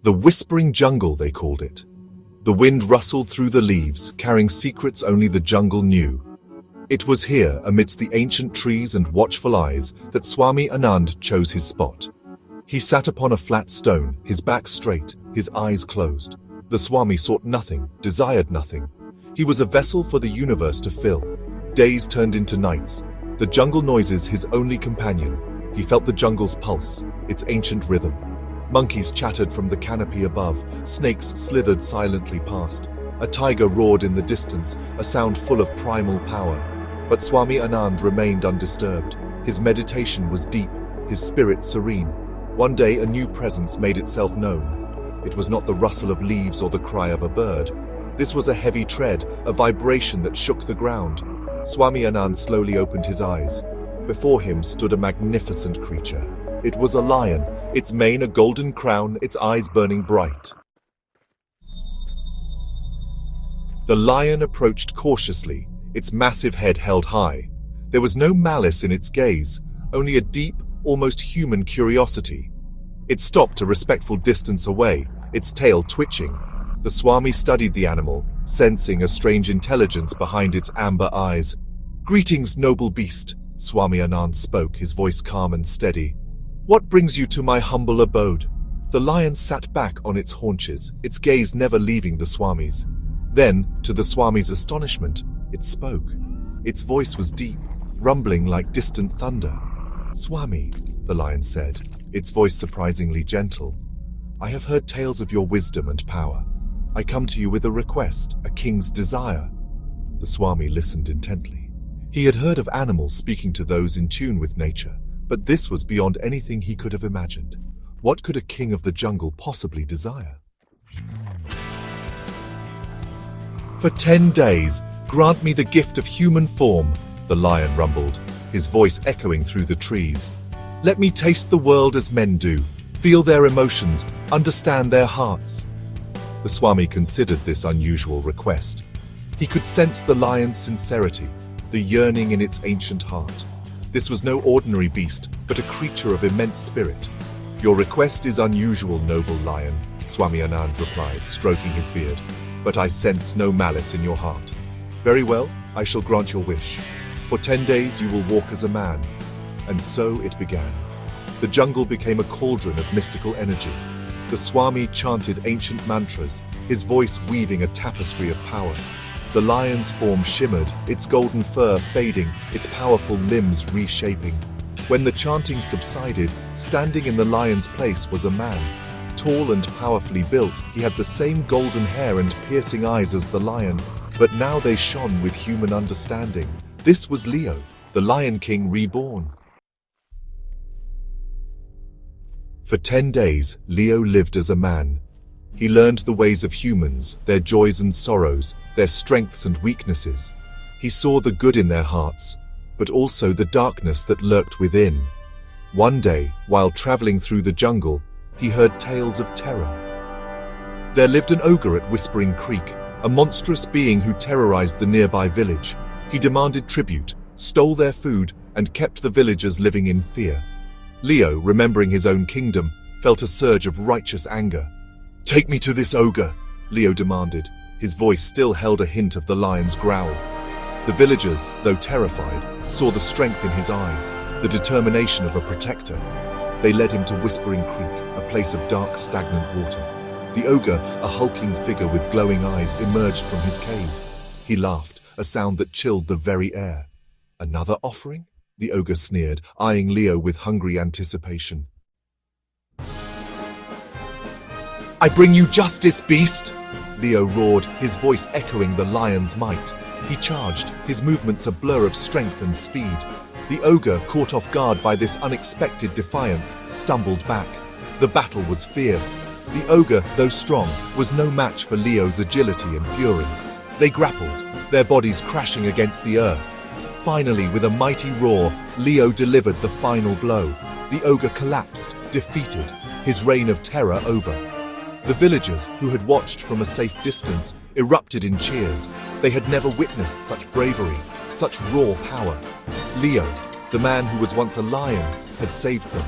The Whispering Jungle, they called it. The wind rustled through the leaves, carrying secrets only the jungle knew. It was here, amidst the ancient trees and watchful eyes, that Swami Anand chose his spot. He sat upon a flat stone, his back straight, his eyes closed. The Swami sought nothing, desired nothing. He was a vessel for the universe to fill. Days turned into nights. The jungle noises his only companion. He felt the jungle's pulse, its ancient rhythm. Monkeys chattered from the canopy above. Snakes slithered silently past. A tiger roared in the distance, a sound full of primal power. But Swami Anand remained undisturbed. His meditation was deep, his spirit serene. One day a new presence made itself known. It was not the rustle of leaves or the cry of a bird. This was a heavy tread, a vibration that shook the ground. Swami Anand slowly opened his eyes. Before him stood a magnificent creature. It was a lion, its mane a golden crown, its eyes burning bright. The lion approached cautiously, its massive head held high. There was no malice in its gaze, only a deep, almost human curiosity. It stopped a respectful distance away, its tail twitching. The Swami studied the animal, sensing a strange intelligence behind its amber eyes. "Greetings, noble beast," Swami Anand spoke, his voice calm and steady. "What brings you to my humble abode?" The lion sat back on its haunches, its gaze never leaving the Swami's. Then, to the Swami's astonishment, it spoke. Its voice was deep, rumbling like distant thunder. "Swami," the lion said, its voice surprisingly gentle, "I have heard tales of your wisdom and power. I come to you with a request, a king's desire." The Swami listened intently. He had heard of animals speaking to those in tune with nature, but this was beyond anything he could have imagined. What could a king of the jungle possibly desire? "For 10 days, grant me the gift of human form," the lion rumbled, his voice echoing through the trees. "Let me taste the world as men do, feel their emotions, understand their hearts." The Swami considered this unusual request. He could sense the lion's sincerity, the yearning in its ancient heart. This was no ordinary beast, but a creature of immense spirit. "Your request is unusual, noble lion," Swami Anand replied, stroking his beard. "But I sense no malice in your heart. Very well, I shall grant your wish. For 10 days you will walk as a man." And so it began. The jungle became a cauldron of mystical energy. The Swami chanted ancient mantras, his voice weaving a tapestry of power. The lion's form shimmered, its golden fur fading, its powerful limbs reshaping. When the chanting subsided, standing in the lion's place was a man. Tall and powerfully built, he had the same golden hair and piercing eyes as the lion, but now they shone with human understanding. This was Leo, the Lion King reborn. For 10 days, Leo lived as a man. He learned the ways of humans, their joys and sorrows, their strengths and weaknesses. He saw the good in their hearts, but also the darkness that lurked within. One day, while traveling through the jungle, he heard tales of terror. There lived an ogre at Whispering Creek, a monstrous being who terrorized the nearby village. He demanded tribute, stole their food, and kept the villagers living in fear. Leo, remembering his own kingdom, felt a surge of righteous anger. "Take me to this ogre," Leo demanded. His voice still held a hint of the lion's growl. The villagers, though terrified, saw the strength in his eyes, the determination of a protector. They led him to Whispering Creek, a place of dark, stagnant water. The ogre, a hulking figure with glowing eyes, emerged from his cave. He laughed, a sound that chilled the very air. "Another offering?" the ogre sneered, eyeing Leo with hungry anticipation. "I bring you justice, beast!" Leo roared, his voice echoing the lion's might. He charged, his movements a blur of strength and speed. The ogre, caught off guard by this unexpected defiance, stumbled back. The battle was fierce. The ogre, though strong, was no match for Leo's agility and fury. They grappled, their bodies crashing against the earth. Finally, with a mighty roar, Leo delivered the final blow. The ogre collapsed, defeated, his reign of terror over. The villagers, who had watched from a safe distance, erupted in cheers. They had never witnessed such bravery, such raw power. Leo, the man who was once a lion, had saved them.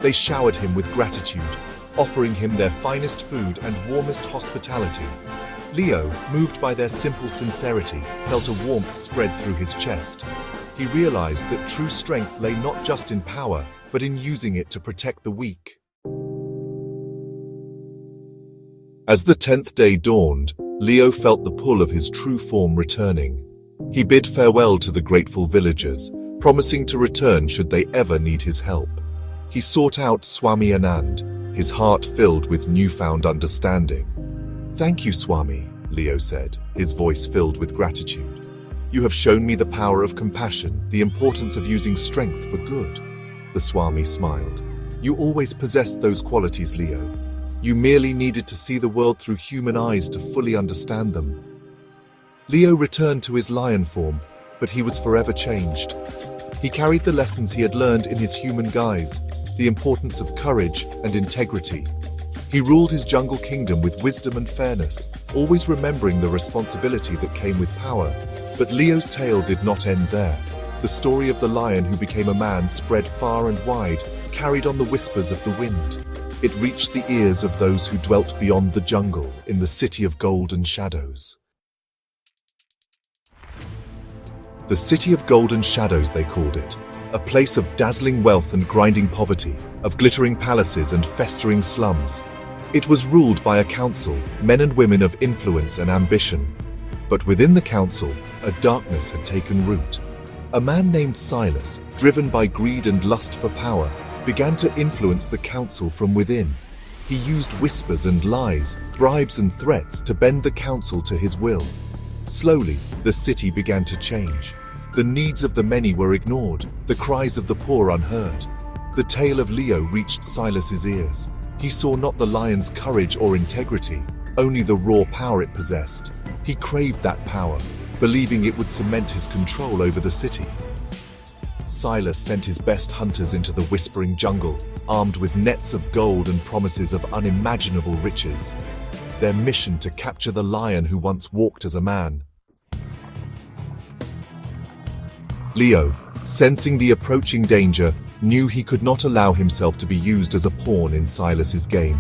They showered him with gratitude. offering him their finest food and warmest hospitality. Leo, moved by their simple sincerity, felt a warmth spread through his chest. He realized that true strength lay not just in power, but in using it to protect the weak. As the 10th day dawned, Leo felt the pull of his true form returning. He bid farewell to the grateful villagers, promising to return should they ever need his help. He sought out Swami Anand, his heart filled with newfound understanding. "Thank you, Swami," Leo said, his voice filled with gratitude. "You have shown me the power of compassion, the importance of using strength for good." The Swami smiled. "You always possessed those qualities, Leo. You merely needed to see the world through human eyes to fully understand them." Leo returned to his lion form, but he was forever changed. He carried the lessons he had learned in his human guise, the importance of courage and integrity. He ruled his jungle kingdom with wisdom and fairness, always remembering the responsibility that came with power. But Leo's tale did not end there. The story of the lion who became a man spread far and wide, carried on the whispers of the wind. It reached the ears of those who dwelt beyond the jungle, in the city of golden shadows. The City of Golden Shadows, they called it, a place of dazzling wealth and grinding poverty, of glittering palaces and festering slums. It was ruled by a council, men and women of influence and ambition. But within the council, a darkness had taken root. A man named Silas, driven by greed and lust for power, began to influence the council from within. He used whispers and lies, bribes and threats to bend the council to his will. Slowly, the city began to change. The needs of the many were ignored, the cries of the poor unheard. The tale of Leo reached Silas's ears. He saw not the lion's courage or integrity, only the raw power it possessed. He craved that power, believing it would cement his control over the city. Silas sent his best hunters into the whispering jungle, armed with nets of gold and promises of unimaginable riches. Their mission to capture the lion who once walked as a man. Leo, sensing the approaching danger, knew he could not allow himself to be used as a pawn in Silas's game.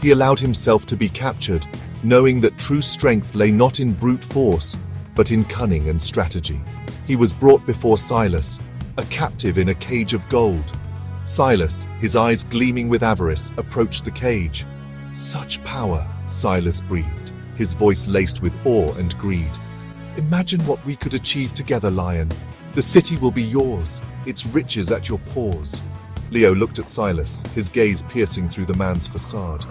He allowed himself to be captured, knowing that true strength lay not in brute force, but in cunning and strategy. He was brought before Silas, a captive in a cage of gold. Silas, his eyes gleaming with avarice, approached the cage. "Such power," Silas breathed, his voice laced with awe and greed. "Imagine what we could achieve together, lion. The city will be yours, its riches at your paws." Leo looked at Silas, his gaze piercing through the man's facade.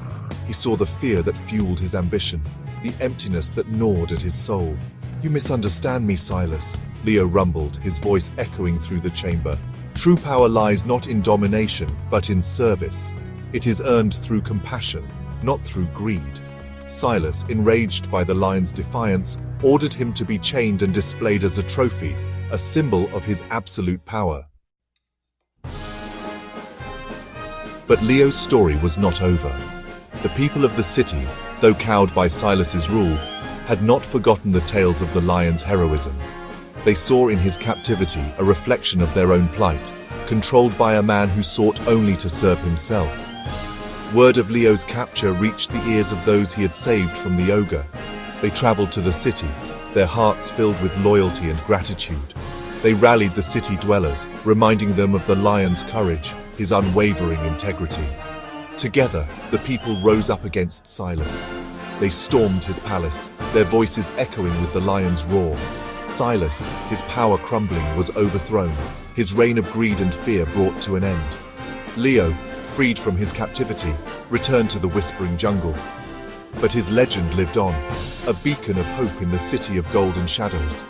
He saw the fear that fueled his ambition, the emptiness that gnawed at his soul. "You misunderstand me, Silas," Leo rumbled, his voice echoing through the chamber. "True power lies not in domination, but in service. It is earned through compassion, not through greed." Silas, enraged by the lion's defiance, ordered him to be chained and displayed as a trophy, a symbol of his absolute power. But Leo's story was not over. The people of the city, though cowed by Silas's rule, had not forgotten the tales of the lion's heroism. They saw in his captivity a reflection of their own plight, controlled by a man who sought only to serve himself. Word of Leo's capture reached the ears of those he had saved from the ogre. They traveled to the city, their hearts filled with loyalty and gratitude. They rallied the city dwellers, reminding them of the lion's courage, his unwavering integrity. Together, the people rose up against Silas. They stormed his palace, their voices echoing with the lion's roar. Silas, his power crumbling, was overthrown, his reign of greed and fear brought to an end. Leo, freed from his captivity, returned to the whispering jungle. But his legend lived on, a beacon of hope in the city of golden shadows.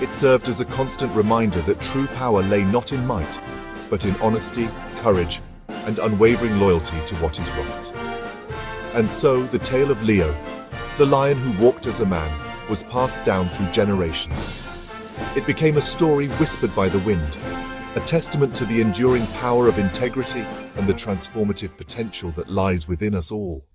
It served as a constant reminder that true power lay not in might, but in honesty, courage, and unwavering loyalty to what is right. And so, the tale of Leo, the lion who walked as a man, was passed down through generations. It became a story whispered by the wind, a testament to the enduring power of integrity and the transformative potential that lies within us all.